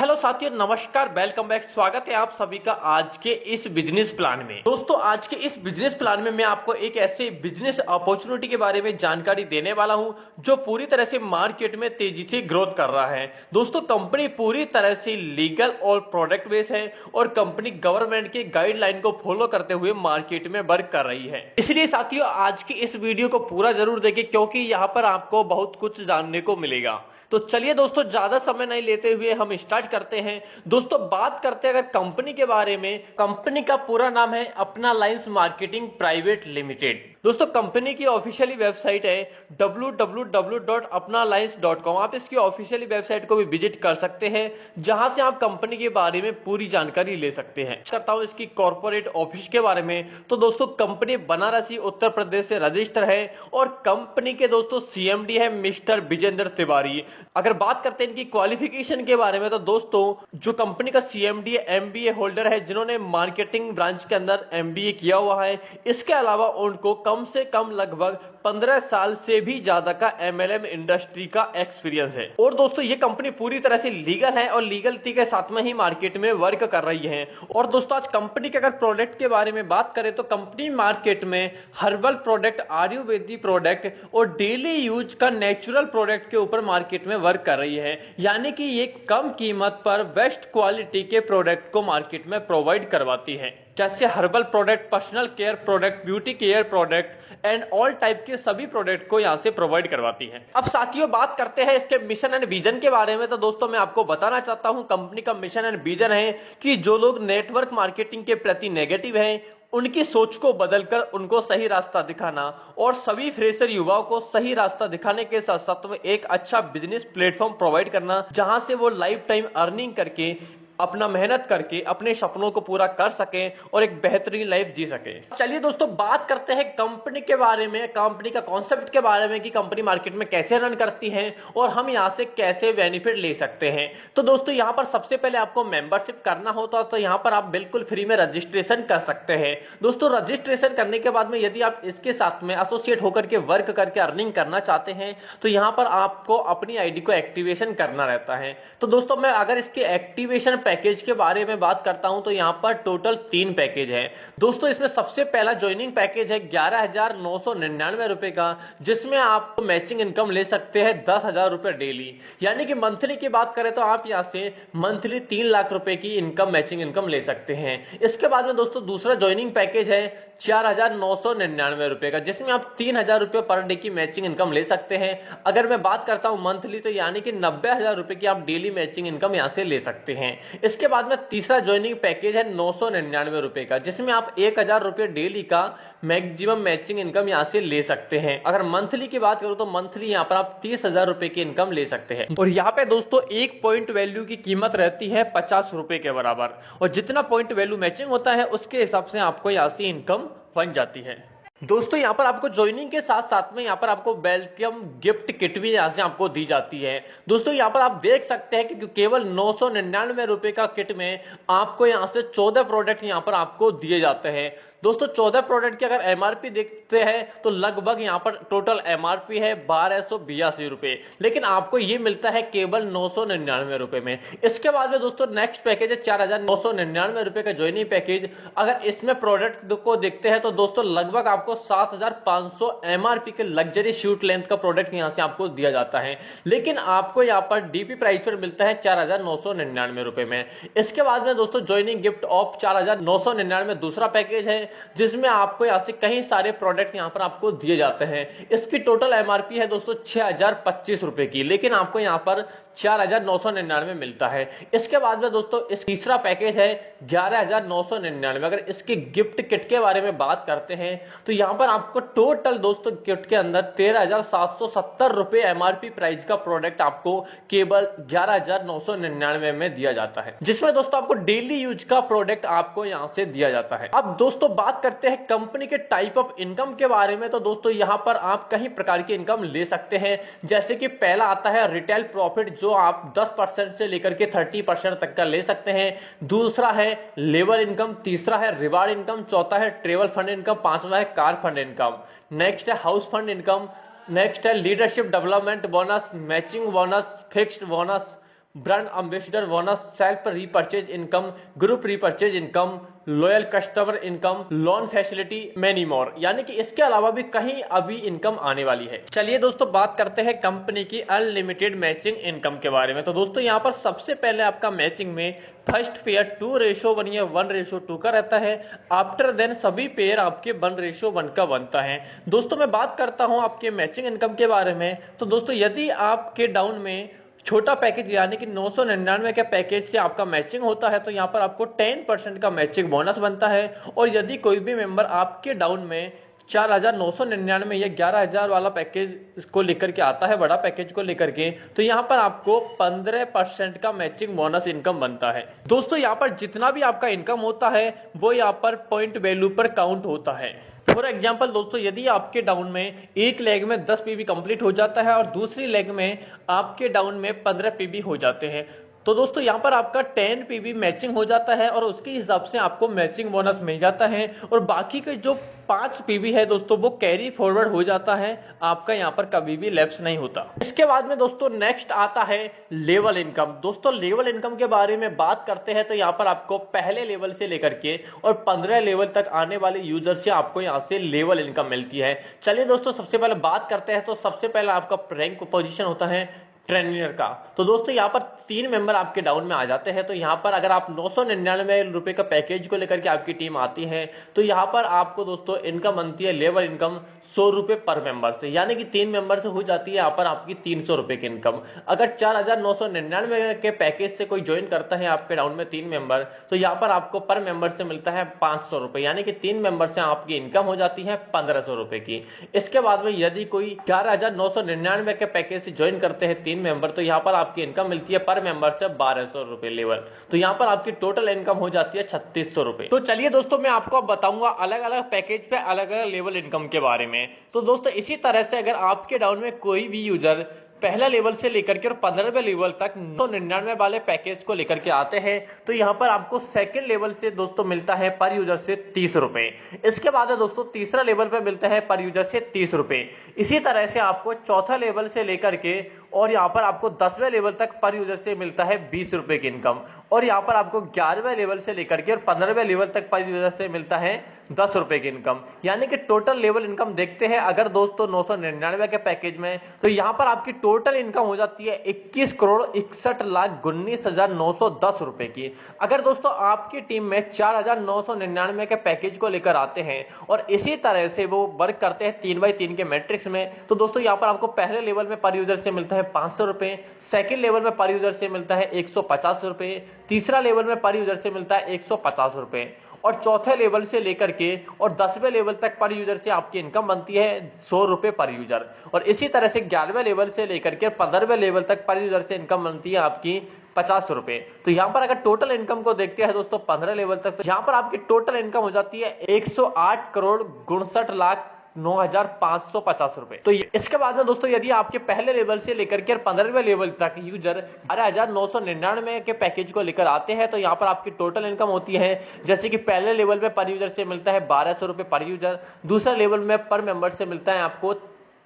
Hello साथियों, नमस्कार, welcome back. स्वागत है आप सभी का आज के इस बिजनेस प्लान में। दोस्तों, आज के इस बिजनेस प्लान में मैं आपको एक ऐसे बिजनेस अपॉर्चुनिटी के बारे में जानकारी देने वाला हूं जो पूरी तरह से मार्केट में तेजी से ग्रोथ कर रहा है। दोस्तों, कंपनी पूरी तरह से लीगल और प्रोडक्ट बेस है और कंपनी गवर्नमेंट के गाइडलाइन को फॉलो करते हुए मार्केट में वर्क कर रही है। इसलिए साथियों, आज की इस वीडियो को पूरा जरूर देखें क्योंकि यहाँ पर आपको बहुत कुछ जानने को मिलेगा। तो चलिए दोस्तों, ज्यादा समय नहीं लेते हुए हम स्टार्ट करते हैं। दोस्तों, बात करते हैं अगर कंपनी के बारे में। कंपनी का पूरा नाम है अपना लाइंस मार्केटिंग प्राइवेट लिमिटेड। दोस्तों, कंपनी की ऑफिशियली वेबसाइट है www.apnalines.com। आप इसकी ऑफिशियली वेबसाइट को भी विजिट कर सकते हैं, जहां से आप कंपनी के बारे में पूरी जानकारी ले सकते हैं। करता हूं इसकी कॉर्पोरेट ऑफिस के बारे में। तो दोस्तों, कंपनी बनारसी उत्तर प्रदेश से रजिस्टर है और कंपनी के दोस्तों सीएमडी है मिस्टर विजेंद्र तिवारी। अगर बात करते हैं इनकी क्वालिफिकेशन के बारे में, तो दोस्तों जो कंपनी का सीएमडी एमबीए होल्डर है, जिन्होंने मार्केटिंग ब्रांच के अंदर एमबीए किया हुआ है। इसके अलावा उनको कम से कम लगभग 15 साल से भी ज्यादा का एमएलएम इंडस्ट्री का एक्सपीरियंस है। और दोस्तों, ये कंपनी पूरी तरह से लीगल है और लीगलिटी के साथ में ही मार्केट में वर्क कर रही है। और दोस्तों, आज कंपनी के अगर प्रोडक्ट के बारे में बात करें तो कंपनी मार्केट में हर्बल प्रोडक्ट, आयुर्वेदिक प्रोडक्ट और डेली यूज का नेचुरल प्रोडक्ट के ऊपर मार्केट में वर्क कर रही है। यानी कि ये कम कीमत पर बेस्ट क्वालिटी के प्रोडक्ट को मार्केट में प्रोवाइड करवाती है, जैसे herbal product, personal care product, beauty care product and all type के सभी प्रोडक्ट को यहां से प्रोवाइड करवाती है। अब साथियों, बात करते हैं इसके मिशन एंड विजन के बारे में। तो दोस्तों, मैं आपको बताना चाहता हूं कंपनी का मिशन एंड विजन है कि जो लोग नेटवर्क मार्केटिंग के प्रति नेगेटिव हैं, उनकी सोच को बदलकर उनको सही रास्ता दिखाना और सभी फ्रेशर युवाओं को सही रास्ता दिखाने के साथ साथ में एक अच्छा बिजनेस प्लेटफॉर्म प्रोवाइड करना, जहां से वो लाइफ टाइम अर्निंग करके, अपना मेहनत करके अपने सपनों को पूरा कर सके और एक बेहतरीन लाइफ जी सके। चलिए दोस्तों, बात करते हैं कंपनी के बारे में, कंपनी का कॉन्सेप्ट के बारे में कि कंपनी मार्केट में कैसे रन करती है और हम यहां से कैसे बेनिफिट ले सकते हैं। तो दोस्तों, यहां पर सबसे पहले आपको मेंबरशिप करना होता तो यहां पर आप बिल्कुल फ्री में रजिस्ट्रेशन कर सकते हैं। दोस्तों, रजिस्ट्रेशन करने के बाद में यदि आप इसके साथ में एसोसिएट होकर के वर्क करके अर्निंग करना चाहते हैं तो यहां पर आपको अपनी आईडी को एक्टिवेशन करना रहता है। तो दोस्तों, मैं अगर इसके एक्टिवेशन पैकेज के बारे में बात करता हूं तो यहां पर टोटल 3 पैकेज है। दोस्तों, इसमें सबसे पहला ज्वाइनिंग पैकेज है 11,999 रुपए का, जिसमें आप मैचिंग इनकम ले सकते हैं 10,000 रुपए डेली। यानी कि मंथली की बात करें तो आप यहां से मंथली 3 लाख रुपए की इनकम, मैचिंग इनकम ले सकते हैं। इसके बाद में दोस्तों दूसरा ज्वाइनिंग पैकेज है 4,999 रुपए का, जिसमें आप 3,000 रुपए पर डे की मैचिंग इनकम ले सकते हैं। अगर मैं बात करता हूं मंथली, तो यानी कि 90,000 रुपए की आप डेली मैचिंग इनकम यहां से ले सकते हैं। इसके बाद में तीसरा ज्वाइनिंग पैकेज है 999 रुपए का, जिसमें आप 1,000 रुपए डेली का मैक्सिमम मैचिंग इनकम यहां से ले सकते हैं। अगर मंथली की बात करूं तो मंथली यहां पर आप 30,000 रुपए की इनकम ले सकते हैं। और यहां पे दोस्तों एक पॉइंट वैल्यू की कीमत रहती है 50 रुपए के बराबर, और जितना पॉइंट वैल्यू मैचिंग होता है उसके हिसाब से आपको यहां से इनकम बन जाती है। दोस्तों, यहां पर आपको ज्वाइनिंग के साथ साथ में यहां पर आपको वेलकम गिफ्ट किट भी यहां से आपको दी जाती है। दोस्तों, यहां पर आप देख सकते हैं कि केवल 999 रुपए का किट में आपको यहां से 14 प्रोडक्ट यहां पर आपको दिए जाते हैं। दोस्तों, 14 प्रोडक्ट की अगर एमआरपी देखते हैं तो लगभग यहां पर टोटल एमआरपी है 1282 रुपए, लेकिन आपको ये मिलता है केवल 999 रुपए में। इसके बाद में दोस्तों नेक्स्ट पैकेज है 4,999 रुपए का ज्वाइनिंग पैकेज। अगर इसमें प्रोडक्ट को देखते हैं तो दोस्तों लगभग आपको 7,500 एमआरपी के लग्जरी शूट लेंथ का प्रोडक्ट यहां से आपको दिया जाता है, लेकिन आपको यहां पर डीपी प्राइस पर मिलता है 4,999 रुपए में। इसके बाद में दोस्तों ज्वाइनिंग गिफ्ट ऑफ 4,999 में दूसरा पैकेज है, जिसमें आपको यहां से कई सारे प्रोडक्ट यहां पर आपको दिए जाते हैं। इसकी टोटल एमआरपी है दोस्तों 6,025 रुपए की, लेकिन आपको यहां पर 4,999 मिलता है। इसके बाद में दोस्तों इस तीसरा पैकेज है 11,999। अगर इसके गिफ्ट किट के बारे में बात करते हैं तो यहां पर आपको टोटल दोस्तों किट के अंदर 13,770 रुपए एमआरपी प्राइस का प्रोडक्ट आपको केवल 11,999 में दिया जाता है, जिसमें दोस्तों आपको डेली यूज का प्रोडक्ट आपको यहां से दिया जाता है। अब दोस्तों बात करते हैं कंपनी के टाइप ऑफ इनकम के बारे में। तो दोस्तों यहां पर आप कई प्रकार की इनकम ले सकते हैं, जैसे कि पहला आता है रिटेल प्रॉफिट, जो आप 10% से लेकर के 30% तक का ले सकते हैं। दूसरा है लेबर इनकम, तीसरा है रिवार्ड इनकम, चौथा है ट्रेवल फंड इनकम, पांचवा है कार फंड इनकम, नेक्स्ट है हाउस फंड इनकम, नेक्स्ट है leadership development bonus, matching bonus, fixed bonus, brand ambassador bonus, self repurchase income, group repurchase income, loyal customer income, loan facility, many more. यानी कि इसके अलावा भी कहीं अभी income आने वाली है। चलिए दोस्तों बात करते हैं कंपनी की अनलिमिटेड मैचिंग इनकम के बारे में। तो दोस्तों यहाँ पर सबसे पहले आपका मैचिंग में फर्स्ट पेयर 2:1 या 1:2 का रहता है। आफ्टर देन सभी पेयर आपके 1:1 का बनता है। दोस्तों मैं बात करता हूं आपके मैचिंग इनकम के बारे में। तो दोस्तों यदि आपके डाउन में छोटा पैकेज यानी कि 999 के पैकेज से आपका मैचिंग होता है तो यहाँ पर आपको 10% का मैचिंग बोनस बनता है। और यदि कोई भी मेंबर आपके डाउन में 4,999 या 11,000 वाला पैकेज को लेकर के आता है, बड़ा पैकेज को लेकर के, तो यहाँ पर आपको 15% का मैचिंग बोनस इनकम बनता है। दोस्तों यहाँ पर जितना भी आपका इनकम होता है वो यहाँ पर पॉइंट वैल्यू पर काउंट होता है। फॉर एग्जाम्पल दोस्तों यदि आपके डाउन में एक लेग में 10 पीबी कंप्लीट हो जाता है और दूसरी लेग में आपके डाउन में 15 पीबी हो जाते हैं, तो दोस्तों यहाँ पर आपका 10 पीबी मैचिंग हो जाता है और उसके हिसाब से आपको मैचिंग बोनस मिल जाता है। और बाकी के जो 5 पीबी है दोस्तों वो कैरी फॉरवर्ड हो जाता है, आपका यहाँ पर कभी भी लैप्स नहीं होता। इसके बाद में दोस्तों नेक्स्ट आता है लेवल इनकम। दोस्तों लेवल इनकम के बारे में बात करते हैं तो यहाँ पर आपको पहले लेवल से लेकर के और 15 लेवल तक आने वाले यूजर से आपको यहाँ से लेवल इनकम मिलती है। चलिए दोस्तों सबसे पहले बात करते हैं। तो सबसे पहले आपका रैंक पोजीशन होता है ट्रेनर का। तो दोस्तों यहाँ पर 3 मेंबर आपके डाउन में आ जाते हैं। तो यहाँ पर अगर आप 999 रुपए का पैकेज को लेकर के आपकी टीम आती है तो यहाँ पर आपको दोस्तों इनकम बनती है लेवल इनकम 100 रुपए पर मेंबर से, यानी कि 3 मेंबर से हो जाती है यहाँ पर आपकी 300 रुपए की इनकम। अगर 4,999 के पैकेज से कोई ज्वाइन करता है आपके डाउन में 3 मेंबर, तो यहाँ पर आपको पर मेंबर से मिलता है 500 रुपए, यानी कि 3 मेंबर से आपकी इनकम हो जाती है 1500 रुपए की। इसके बाद में यदि कोई 4,999 के पैकेज से ज्वाइन करते हैं 3 मेंबर, तो यहाँ पर आपकी इनकम मिलती है पर मेंबर से 1200 रुपए लेवल। तो यहाँ पर आपकी टोटल इनकम हो जाती है 3600 रुपए। तो चलिए दोस्तों मैं आपको अब बताऊंगा अलग अलग पैकेज पे अलग अलग लेवल इनकम के बारे में। तो दोस्तों इसी तरह से अगर आपके डाउन में कोई भी यूजर पहला लेवल से लेकर के और 15वें लेवल तक 999 वाले पैकेज को लेकर के आते हैं तो यहाँ पर आपको सेकंड लेवल से दोस्तों मिलता है पर यूजर से 30 रुपए। इसके बाद है दोस्तों तीसरा लेवल पे मिलता है पर यूजर से 30 रुपए। इसी तरह से आपको चौथा लेवल से लेकर के और यहाँ पर आपको 10वें लेवल तक पर यूजर से मिलता है 20 रुपए की इनकम। और यहाँ पर आपको 11वें लेवल से लेकर के और 15वें लेवल तक पर यूजर से मिलता है 10 रुपए की इनकम। यानी कि टोटल लेवल इनकम देखते हैं अगर दोस्तों 999 के पैकेज में, तो यहाँ पर आपकी टोटल इनकम हो जाती है 21,61,19,910 रुपए की। अगर दोस्तों आपकी टीम में 4,999 के पैकेज को लेकर आते हैं और इसी तरह से वो वर्क करते हैं 3x3 के मैट्रिक्स में, तो दोस्तों यहाँ पर आपको पहले लेवल में पर यूजर से मिलता है 500 रुपए, सेकेंड लेवल में पर यूजर से मिलता है 150 रुपए, तीसरा लेवल में पर यूजर से मिलता है 150 रुपए, और चौथे लेवल से लेकर के और 10वें लेवल तक पर यूजर से आपकी इनकम बनती है 100 रुपए पर यूजर। और इसी तरह से 11वें लेवल से लेकर के 15वें लेवल तक पर यूजर से इनकम बनती है आपकी 50 रुपए। तो यहाँ पर अगर टोटल इनकम को देखते हैं दोस्तों 15 लेवल तक, तो यहाँ पर आपकी टोटल इनकम हो जाती है 108,59,550 रुपए। तो इसके बाद में दोस्तों यदि आपके पहले लेवल से लेकर के 15वें लेवल तक यूजर 12,999 के पैकेज को लेकर आते हैं तो यहाँ पर आपकी टोटल इनकम होती है, जैसे कि पहले लेवल में पर यूजर से मिलता है 1200 रुपए पर यूजर, दूसरा लेवल में पर मेंबर से मिलता है आपको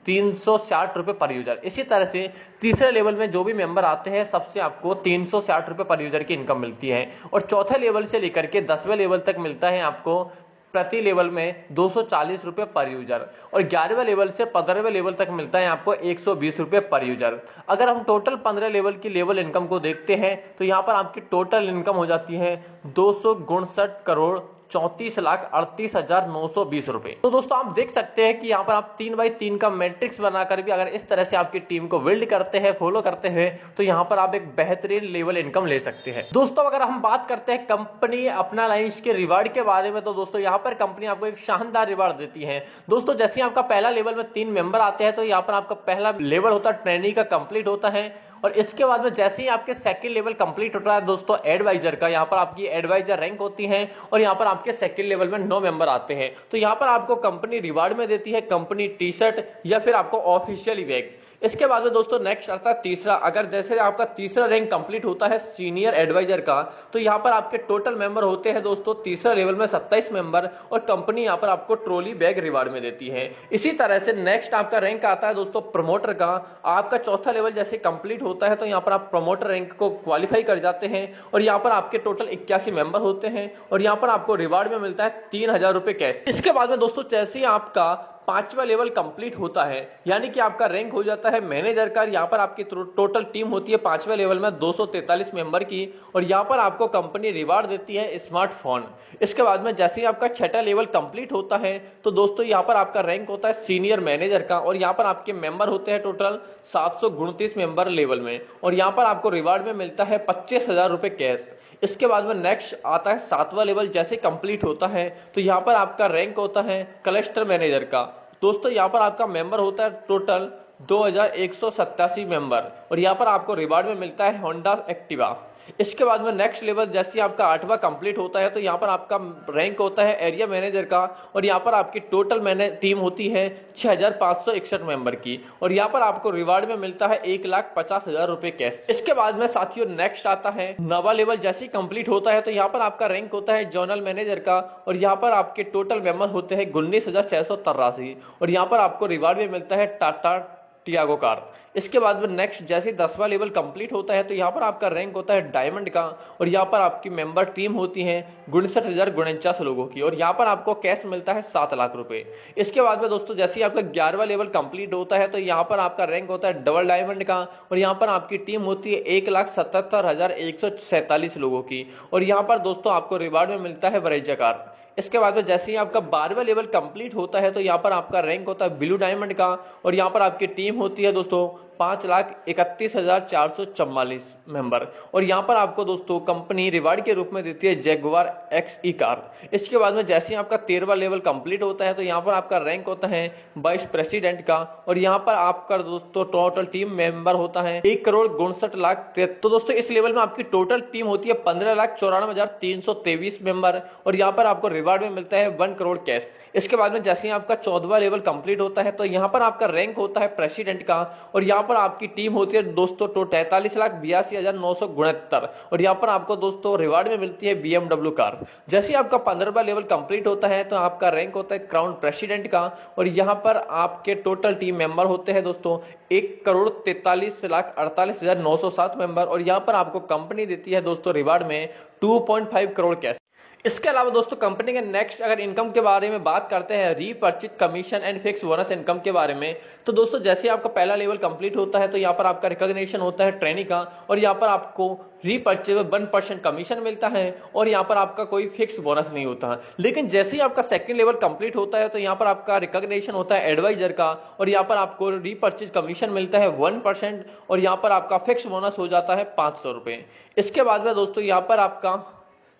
360 रुपए पर यूजर। इसी तरह से तीसरे लेवल में जो भी मेंबर आते हैं सबसे आपको 360 रुपए पर यूजर की इनकम मिलती है। और चौथे लेवल से लेकर के 10वें लेवल तक मिलता है आपको प्रति लेवल में 240 रुपए पर यूजर, और 11वें लेवल से 15वें लेवल तक मिलता है आपको 120 रुपए पर यूजर। अगर हम टोटल 15 लेवल की लेवल इनकम को देखते हैं तो यहाँ पर आपकी टोटल इनकम हो जाती है 259,34,38,920 रुपए। तो दोस्तों आप देख सकते हैं कि यहाँ पर आप 3x3 का मैट्रिक्स बनाकर भी अगर इस तरह से आपकी टीम को बिल्ड करते हैं, फॉलो करते हैं, तो यहाँ पर आप एक बेहतरीन लेवल इनकम ले सकते हैं। दोस्तों अगर हम बात करते हैं कंपनी अपना लाइंस के रिवार्ड के बारे में, तो दोस्तों यहाँ पर कंपनी आपको एक शानदार रिवार्ड देती है। दोस्तों जैसे आपका पहला लेवल में 3 मेंबर आते हैं तो यहाँ पर आपका पहला लेवल होता है ट्रेनी का कंप्लीट होता है, और इसके बाद में जैसे ही आपके सेकंड लेवल कंप्लीट होता है दोस्तों एडवाइजर का, यहाँ पर आपकी एडवाइजर रैंक होती है और यहाँ पर आपके सेकंड लेवल में 9 मेंबर आते हैं, तो यहाँ पर आपको कंपनी रिवार्ड में देती है कंपनी टी शर्ट या फिर आपको ऑफिशियल बैग। इसके बाद में दोस्तों नेक्स्ट आता है तीसरा। अगर जैसे आपका तीसरा रैंक कंप्लीट होता है सीनियर एडवाइजर का, तो यहाँ पर आपके टोटल मेंबर होते हैं दोस्तों तीसरा लेवल में 27 मेंबर, और कंपनी यहाँ पर आपको ट्रॉली बैग रिवार्ड में देती है। इसी तरह से नेक्स्ट आपका रैंक आता है दोस्तों प्रमोटर का। आपका चौथा लेवल जैसे कंप्लीट होता है तो यहाँ पर आप प्रमोटर रैंक को क्वालिफाई कर जाते हैं, और यहाँ पर आपके टोटल 81 मेंबर होते हैं, और यहाँ पर आपको रिवार्ड में मिलता है 3000 रुपए कैश। इसके बाद में दोस्तों जैसे ही आपका पांचवा लेवल कंप्लीट होता है, यानी कि आपका रैंक हो जाता है मैनेजर का, यहाँ पर आपकी टोटल टीम होती है पांचवें लेवल में 243 मेंबर की, और यहाँ पर आपको कंपनी रिवार्ड देती है स्मार्टफोन। इसके बाद में जैसे ही आपका छठा लेवल कंप्लीट होता है तो दोस्तों यहाँ पर आपका रैंक होता है सीनियर मैनेजर का, और यहाँ पर आपके मेंबर होते हैं टोटल 729 मेंबर लेवल में, और यहाँ पर आपको रिवार्ड में मिलता है 25,000 रुपए कैश। इसके बाद में नेक्स्ट आता है सातवां लेवल जैसे कंप्लीट होता है तो यहाँ पर आपका रैंक होता है क्लस्टर मैनेजर का। दोस्तों यहाँ पर आपका मेंबर होता है टोटल 2187 मेंबर, और यहाँ पर आपको रिवार्ड में मिलता है होंडा एक्टिवा। इसके बाद में नेक्स्ट लेवल जैसे आपका आठवां कंप्लीट होता है तो यहाँ पर आपका रैंक होता है एरिया मैनेजर का, और यहाँ पर आपकी टोटल टीम होती है 6561 मेंबर की, और यहाँ पर आपको रिवार्ड में मिलता है 1,50,000 रुपए कैश। इसके बाद में साथियों नेक्स्ट आता है नवा लेवल जैसे ही कंप्लीट होता है तो यहाँ पर आपका रैंक होता है जोनल मैनेजर का, और यहाँ पर आपके टोटल मेंबर होते हैं 19,683, और यहाँ पर आपको रिवार्ड में मिलता है टाटा टियागो कार। इसके बाद में नेक्स्ट जैसे 10वां लेवल कंप्लीट होता है तो यहाँ पर आपका रैंक होता है डायमंड का, और यहाँ पर आपकी मेंबर टीम होती है 59,049 लोगों की, और यहाँ पर आपको कैश मिलता है 7 लाख रुपए। इसके बाद में दोस्तों जैसे ही आपका 11वां लेवल कंप्लीट होता है तो यहाँ पर आपका रैंक होता है डबल डायमंड का, और यहाँ पर आपकी टीम होती है 1,77,147 लोगों की, और यहाँ पर दोस्तों आपको रिवार्ड में मिलता है ब्रेजा कार। इसके बाद में जैसे ही आपका 12वां लेवल कंप्लीट होता है तो यहाँ पर आपका रैंक होता है ब्लू डायमंड का, और यहाँ पर आपकी टीम होती है दोस्तों 5,31,444 मेंबर, और यहाँ पर आपको दोस्तों कंपनी रिवार्ड के रूप में देती है जैगुआर XE कार। इसके बाद में जैसे ही आपका 13वां लेवल कंप्लीट होता है तो यहाँ पर आपका रैंक होता है वाइस प्रेसिडेंट का, और यहाँ पर आपका दोस्तों टोटल टीम मेंबर होता है 1,62,00,000। तो दोस्तों इस लेवल में आपकी टोटल टीम होती है 15,94,323 मेंबर, और यहाँ पर आपको रिवार्ड में मिलता है 1 करोड़ कैश। इसके बाद में जैसे ही आपका 14वां लेवल कंप्लीट होता है तो यहाँ पर आपका रैंक होता है प्रेसिडेंट का, और यहाँ पर आपकी टीम होती है दोस्तों 43,82,969, और यहाँ पर आपको दोस्तों रिवार्ड में मिलती है BMW कार। जैसे ही आपका 15वां लेवल कंप्लीट होता है तो आपका रैंक होता है क्राउन प्रेसिडेंट का, और यहाँ पर आपके टोटल टीम मेंबर होते हैं दोस्तों 1,43,48,907 मेंबर, और यहाँ पर आपको कंपनी देती है दोस्तों रिवार्ड में 2.5 करोड़ कैश। इसके अलावा दोस्तों कंपनी के नेक्स्ट अगर इनकम के बारे में बात करते हैं repurchase commission and fix bonus income के बारे में, तो दोस्तों जैसे आपका पहला लेवल कंप्लीट होता है तो यहाँ पर आपका रिकॉग्निशन होता है ट्रेनिंग का, और यहाँ पर आपको रीपर्चेज में 1% कमीशन मिलता है, और यहाँ पर आपका कोई फिक्स बोनस नहीं होता। लेकिन जैसे ही आपका सेकंड लेवल कंप्लीट होता है तो यहाँ पर आपका रिकॉग्निशन होता है एडवाइजर का, और यहाँ पर आपको रीपर्चेज कमीशन मिलता है 1%, और यहाँ पर आपका फिक्स बोनस हो जाता है 500 रुपए। इसके बाद में दोस्तों यहाँ पर आपका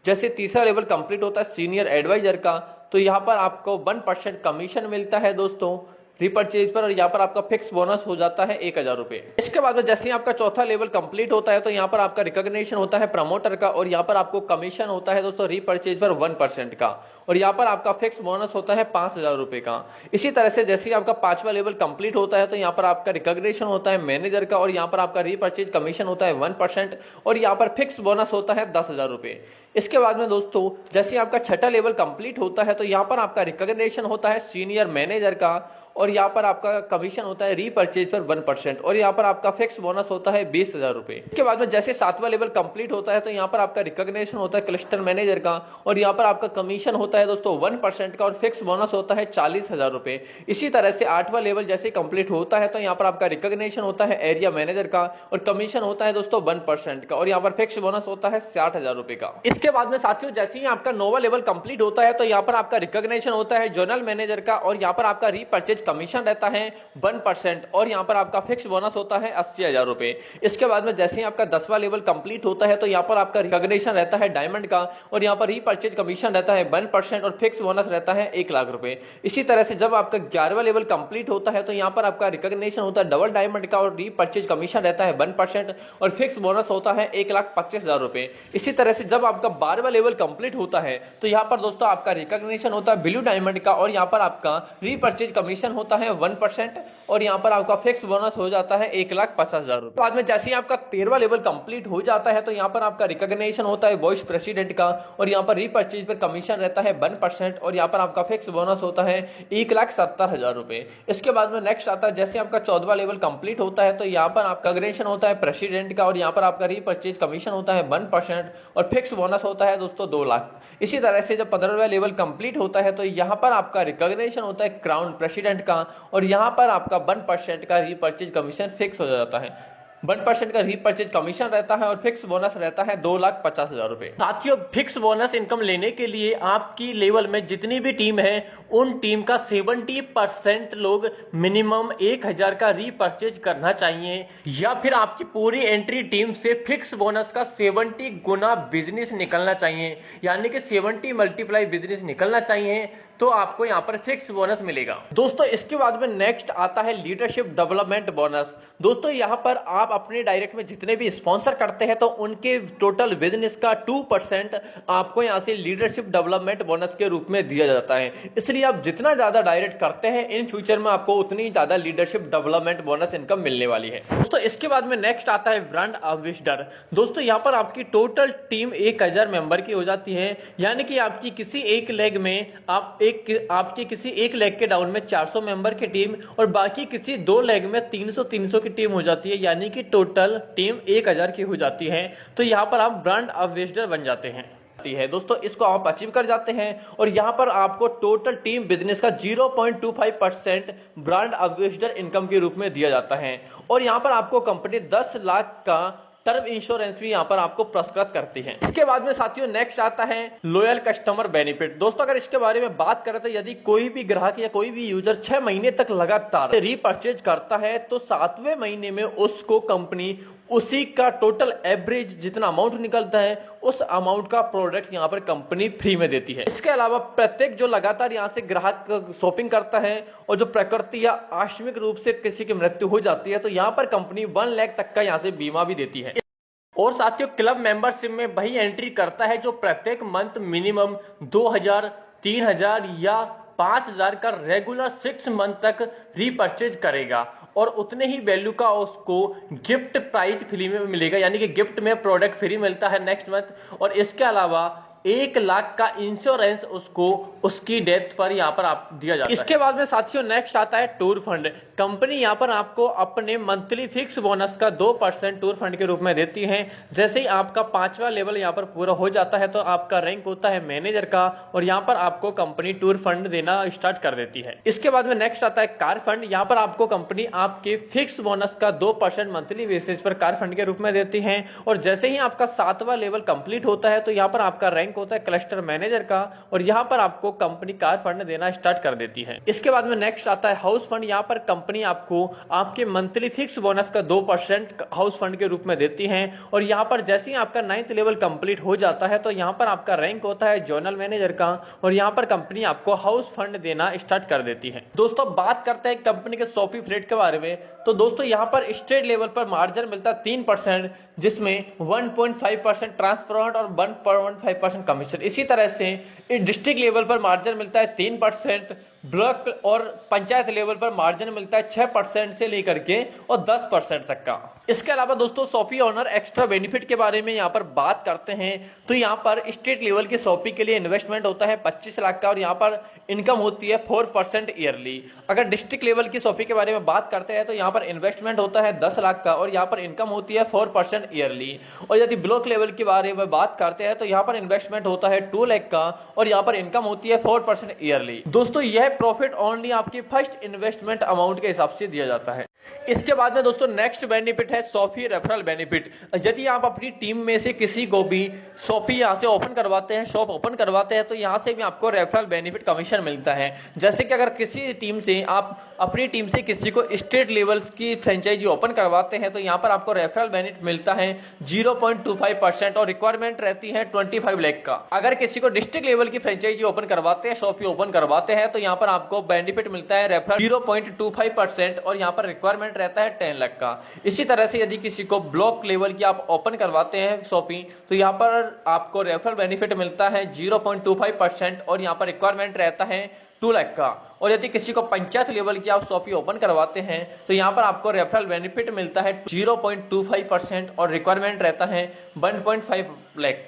जैसे तीसरा लेवल कंप्लीट होता है सीनियर एडवाइजर का, तो यहाँ पर आपको 1% कमीशन मिलता है दोस्तों रीपर्चेज पर, और यहाँ पर आपका फिक्स बोनस हो जाता है 1,000 रुपए। इसके बाद में जैसे ही आपका चौथा लेवल कंप्लीट होता है तो यहाँ पर आपका रिकॉग्निशन होता है प्रमोटर का, और यहाँ पर आपको कमीशन होता है दोस्तों रीपर्चेज पर 1% का, और यहाँ पर आपका फिक्स बोनस होता है 5,000 रुपए का। इसी तरह से जैसे ही आपका 5वां लेवल कंप्लीट होता है तो यहाँ पर आपका रिकॉग्निशन होता है मैनेजर का, और यहाँ पर आपका रीपर्चेज कमीशन होता है 1%, और यहाँ पर फिक्स बोनस होता है 10,000 रुपए। इसके बाद में दोस्तों जैसे आपका छठा लेवल कंप्लीट होता है तो यहाँ पर आपका रिकॉग्निशन होता है सीनियर मैनेजर का, और यहाँ पर आपका कमीशन होता है रीपर्चेज पर 1%, और यहाँ पर आपका फिक्स बोनस होता है 20,000 रुपए। इसके बाद में जैसे 7वां लेवल कंप्लीट होता है तो यहाँ पर आपका रिकॉग्निशन होता है क्लस्टर मैनेजर का, और यहाँ पर आपका कमीशन होता है दोस्तों 1% का, और फिक्स बोनस होता है 40,000 रुपए। इसी तरह से 8वां लेवल जैसे कंप्लीट होता है तो यहाँ पर आपका रिकॉग्निशन होता है एरिया मैनेजर का, और कमीशन होता है दोस्तों 1% का, और यहाँ पर फिक्स बोनस होता है 60,000 रुपए का। इसके बाद में साथियों जैसे ही आपका 9वां लेवल कंप्लीट होता है तो यहाँ पर आपका रिकॉग्निशन होता है जोनल मैनेजर का, और यहाँ पर आपका रीपर्चेज कमीशन रहता है 1%, और यहाँ पर आपका फिक्स बोनस होता है 80,000 रुपए। इसके बाद में जैसे ही आपका 10वां लेवल कंप्लीट होता है तो यहाँ पर आपका रिकॉग्निशन रहता है डायमंड का, और यहाँ पर रीपर्चेज कमीशन रहता है 1%, और फिक्स बोनस रहता है 1 लाख रुपए। इसी तरह से जब आपका 11वां लेवल कंप्लीट होता है तो यहाँ पर आपका रिकॉग्निशन होता है डबल डायमंड का, और रीपर्चेज कमीशन रहता है 1%, और फिक्स बोनस होता है 1,25,000 रुपए। इसी तरह से जब आपका 12वां लेवल कंप्लीट होता है तो यहाँ पर दोस्तों आपका रिकॉग्निशन होता है ब्लू डायमंड का, और यहाँ पर आपका रीपर्चेज कमीशन होता है 1% और यहाँ पर आपका फिक्स बोनस हो जाता है 1,50,000 रुपए। बाद में जैसे ही आपका 13वां लेवल कंप्लीट हो जाता है तो यहाँ पर आपका रिकॉग्निशन होता है वाइस प्रेसिडेंट का और यहाँ पर रीपरचेज पर कमीशन रहता है 1% और यहाँ पर आपका फिक्स बोनस होता है 1,70,000 रुपए। इसके बाद में नेक्स्ट आता है जैसे आपका 14वां लेवल कंप्लीट होता है तो यहाँ पर आपका रिकॉग्निशन होता है प्रेसिडेंट का और यहाँ पर आपका रीपरचेज कमीशन होता है 1% और फिक्स बोनस होता है दोस्तों 2 लाख। इसी तरह से जब 15वां लेवल कंप्लीट होता है तो यहाँ पर आपका रिकॉग्निशन होता है क्राउन प्रेसिडेंट का और यहाँ पर आपका 1% का रीपरचेज कमीशन फिक्स हो जाता है। 1% का रीपरचेज कमीशन रहता है और फिक्स बोनस रहता है 2,50,000 रुपए। साथियों, फिक्स बोनस इनकम लेने के लिए आपकी लेवल में जितनी भी टीम है उन टीम का 70% लोग मिनिमम 1,000 का रीपरचेज करना चाहिए या फिर आपकी पूरी एंट्री टीम से फिक्स बोनस का 70 गुना बिजनेस निकलना चाहिए, यानी कि 70 मल्टीप्लाई बिजनेस निकलना चाहिए तो आपको यहां पर फिक्स बोनस मिलेगा। दोस्तों, इसके बाद में नेक्स्ट आता है लीडरशिप डेवलपमेंट बोनस। दोस्तों, यहां पर आप अपने डायरेक्ट में जितने भी स्पॉन्सर करते हैं तो उनके टोटल बिजनेस का 2% आपको यहां से लीडरशिप डेवलपमेंट बोनस के रूप में दिया जाता है। इसलिए आप जितना ज्यादा डायरेक्ट करते हैं इन फ्यूचर में आपको उतनी ज्यादा लीडरशिप डेवलपमेंट बोनस इनकम मिलने वाली है। दोस्तों, इसके बाद में नेक्स्ट आता है ब्रांड एम्बेसडर। दोस्तों, यहां पर आपकी टोटल टीम 1,000 मेंबर की हो जाती है, यानी कि आपकी किसी एक लेग में आपकी किसी एक लेग के डाउन में 400 मेंबर की टीम और बाकी किसी 2 लेग में 300 की टीम हो जाती है, यानी कि टोटल टीम 1,000 की हो जाती है। तो यहां पर आप ब्रांड एम्बेसडर बन जाते हैं। दोस्तों, इसको आप अचीव कर जाते हैं और यहां पर आपको टोटल टीम बिजनेस का 0.25% ब्रांड एम्बेसडर इनकम के रूप में दिया जाता है और यहां पर आपको कंपनी 10 लाख का टर्म इंश्योरेंस भी यहां पर आपको पुरस्कृत करती है। इसके बाद में साथियों नेक्स्ट आता है लॉयल कस्टमर बेनिफिट। दोस्तों, अगर इसके बारे में बात करें तो यदि कोई भी ग्राहक या कोई भी यूजर 6 महीने तक लगातार रीपरचेज करता है तो 7वें महीने में उसको कंपनी उसी का टोटल एवरेज जितना अमाउंट निकलता है उस अमाउंट का प्रोडक्ट यहां पर कंपनी फ्री में देती है। इसके अलावा प्रत्येक जो लगातार यहां से ग्राहक शॉपिंग करता है और जो प्रकृति या आकस्मिक रूप से किसी की मृत्यु हो जाती है तो यहां पर कंपनी 1 लाख तक का यहां से बीमा भी देती है। और साथियों, क्लब मेंबरशिप में वही एंट्री करता है जो प्रत्येक मंथ मिनिमम 2,000, 3,000 या 5,000 का रेगुलर 6 मंथ तक रीपरचेज करेगा और उतने ही वैल्यू का उसको गिफ्ट प्राइज फ्री में मिलेगा, यानी कि गिफ्ट में प्रोडक्ट फ्री मिलता है नेक्स्ट मंथ। और इसके अलावा 1 लाख का इंश्योरेंस उसको उसकी डेथ पर यहां पर आप दिया जाता है। इसके बाद में साथियों नेक्स्ट आता है टूर फंड। कंपनी यहां पर आपको अपने मंथली फिक्स बोनस का 2% टूर फंड के रूप में देती है। जैसे ही आपका 5वां लेवल यहां पर पूरा हो जाता है तो आपका रैंक होता है मैनेजर का और यहां पर आपको कंपनी टूर फंड देना स्टार्ट कर देती है। इसके बाद में नेक्स्ट आता है कार फंड। यहां पर आपको कंपनी आपके फिक्स बोनस का 2% मंथली बेसिस पर कार फंड के रूप में देती है और जैसे ही आपका 7वां लेवल कंप्लीट होता है तो यहां पर आपका रैंक होता है क्लस्टर मैनेजर का और यहां पर आपको कंपनी कार फंड देना स्टार्ट कर देती है। इसके बाद में नेक्स्ट आता है हाउस फंड। यहां पर कंपनी आपको आपके मंथली फिक्स बोनस का 2% हाउस फंड के रूप में देती है और यहां पर जैसे ही आपका 9th लेवल कंप्लीट हो जाता है तो यहां पर आपका रैंक होता है जोनल मैनेजर का और यहां पर कंपनी आपको हाउस फंड देना स्टार्ट कर देती है। दोस्तों, बात करते हैं कंपनी के शॉपी रेट के बारे में। तो दोस्तों, यहां पर स्टेट लेवल पर मार्जिन मिलता है 3%, जिसमें 1.5% ट्रांसपेरेंट और 1.5% कमीशन। इसी तरह से डिस्ट्रिक्ट लेवल पर मार्जिन मिलता है 3%, ब्लॉक और पंचायत लेवल पर मार्जिन मिलता है 6% से लेकर के और 10% तक का। इसके अलावा दोस्तों, शॉपी ओनर एक्स्ट्रा बेनिफिट के बारे में यहां पर बात करते हैं तो यहां पर स्टेट लेवल के शॉपी के लिए इन्वेस्टमेंट होता है 25 लाख का और यहां पर इनकम होती है 4% ईयरली। अगर डिस्ट्रिक्ट लेवल की शॉपी के बारे में बात करते हैं तो यहां पर इन्वेस्टमेंट होता है 10 लाख का और यहां पर इनकम होती है 4% ईयरली। और यदि ब्लॉक लेवल के बारे में बात करते हैं तो यहां पर इन्वेस्टमेंट होता है 2 लाख का और यहां पर इनकम होती है 4% ईयरली। दोस्तों, यह प्रॉफिट ओनली आपकी फर्स्ट इन्वेस्टमेंट अमाउंट के हिसाब से दिया जाता है। इसके बाद में दोस्तों नेक्स्ट बेनिफिट है शॉपी रेफरल बेनिफिट। यदि आप अपनी टीम में से किसी को भी शॉपी यहां से ओपन करवाते हैं, शॉप ओपन करवाते हैं तो यहां से भी आपको रेफरल बेनिफिट कमीशन मिलता है। जैसे कि अगर किसी टीम से आप अपनी टीम से किसी को स्टेट लेवल की फ्रेंचाइजी ओपन करवाते हैं तो यहां पर आपको रेफरल बेनिफिट मिलता है 0.25% और रिक्वायरमेंट रहती है 25 लाख का। अगर किसी को डिस्ट्रिक्ट लेवल की फ्रेंचाइजी ओपन करवाते हैं, शॉपी ओपन करवाते हैं तो यहां पर आपको बेनिफिट मिलता है रेफरल 0.25% और यहां पर रिक्वायरमेंट रहता है 10 लाख का। इसी तरह से यदि किसी को ब्लॉक लेवल की आप ओपन करवाते हैं शॉपी तो यहां पर आपको रेफरल बेनिफिट मिलता है 0.25% और यहां पर रिक्वायरमेंट रहता है 2 लाख का। और यदि किसी को पंचायत लेवल की आप शॉप ओपन करवाते हैं तो यहाँ पर आपको रेफरल बेनिफिट मिलता है 0.25% और रिक्वायरमेंट रहता है 1.5 लाख।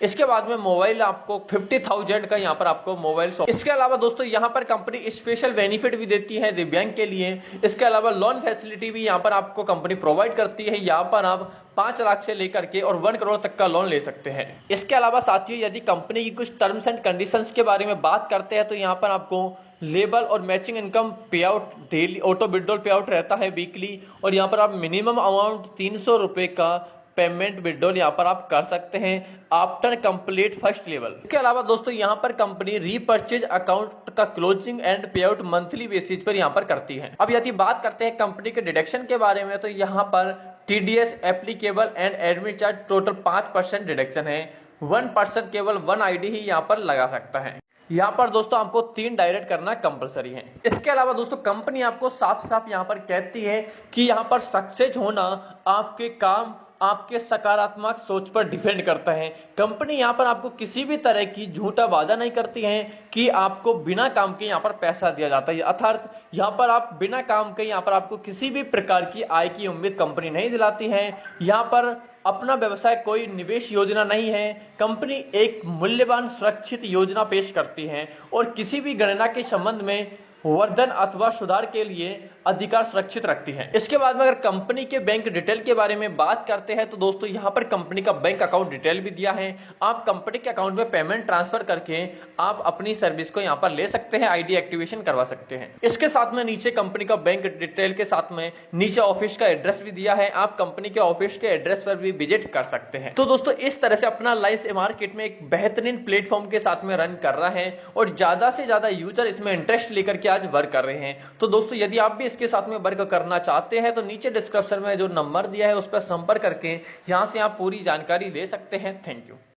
इसके बाद में मोबाइल आपको 50,000 का यहाँ पर आपको मोबाइल शॉप। इसके अलावा दोस्तों यहाँ पर कंपनी स्पेशल बेनिफिट भी देती है दिव्यांग के लिए। इसके अलावा लोन फैसिलिटी भी यहाँ पर आपको कंपनी प्रोवाइड करती है। यहाँ पर आप 5 लाख से लेकर के और 1 करोड़ तक का लोन ले सकते हैं। इसके अलावा साथियों यदि कंपनी की कुछ टर्म्स एंड कंडीशंस के बारे में बात करते हैं तो यहाँ पर आपको लेबल और मैचिंग इनकम पे आउट, डेली ऑटो विड्रॉल पे आउट रहता है वीकली, और यहाँ पर आप मिनिमम अमाउंट 300 रुपए का पेमेंट विड्रॉल यहाँ पर आप कर सकते हैं आफ्टर कंप्लीट फर्स्ट लेवल। इसके अलावा दोस्तों यहाँ पर कंपनी रीपर्चेज अकाउंट का क्लोजिंग एंड पे आउट मंथली बेसिस पर यहाँ पर करती है। अब यदि बात करते हैं कंपनी के डिडक्शन के बारे में तो यहाँ पर TDS applicable and admit charge total 5% deduction है। 1% केवल 1 आईडी ही यहाँ पर लगा सकता है। यहाँ पर दोस्तों आपको 3 डायरेक्ट करना कंपलसरी है। इसके अलावा दोस्तों कंपनी आपको साफ साफ यहाँ पर कहती है कि यहाँ पर सक्सेस होना आपके काम, आपके सकारात्मक सोच पर डिपेंड करता है। कंपनी यहाँ पर आपको किसी भी तरह की झूठा वादा नहीं करती है कि आपको बिना काम के यहाँ पर पैसा दिया जाता है, अर्थात यहाँ पर आप बिना काम के यहाँ पर आपको किसी भी प्रकार की आय की उम्मीद कंपनी नहीं दिलाती है। यहाँ पर अपना व्यवसाय कोई निवेश योजना नहीं है। कंपनी एक मूल्यवान सुरक्षित योजना पेश करती है और किसी भी गणना के संबंध में वर्धन अथवा सुधार के लिए अधिकार सुरक्षित रखती है। इसके बाद में अगर कंपनी के बैंक डिटेल के बारे में बात करते हैं तो दोस्तों यहाँ पर कंपनी का बैंक अकाउंट डिटेल भी दिया है। आप कंपनी के अकाउंट में पेमेंट ट्रांसफर करके आप अपनी सर्विस को यहाँ पर ले सकते हैं, आईडी एक्टिवेशन करवा सकते हैं। इसके साथ में नीचे कंपनी का बैंक डिटेल के साथ में नीचे ऑफिस का एड्रेस भी दिया है। आप कंपनी के ऑफिस के एड्रेस पर भी विजिट कर सकते हैं। तो दोस्तों इस तरह से अपना लाइस मार्केट में एक बेहतरीन प्लेटफॉर्म के साथ में रन कर रहा है और ज्यादा से ज्यादा यूजर इसमें इंटरेस्ट लेकर के आज वर्क कर रहे हैं। तो दोस्तों यदि आप भी इसके साथ में वर्क करना चाहते हैं तो नीचे डिस्क्रिप्शन में जो नंबर दिया है उस पर संपर्क करके यहां से आप पूरी जानकारी ले सकते हैं। Thank you.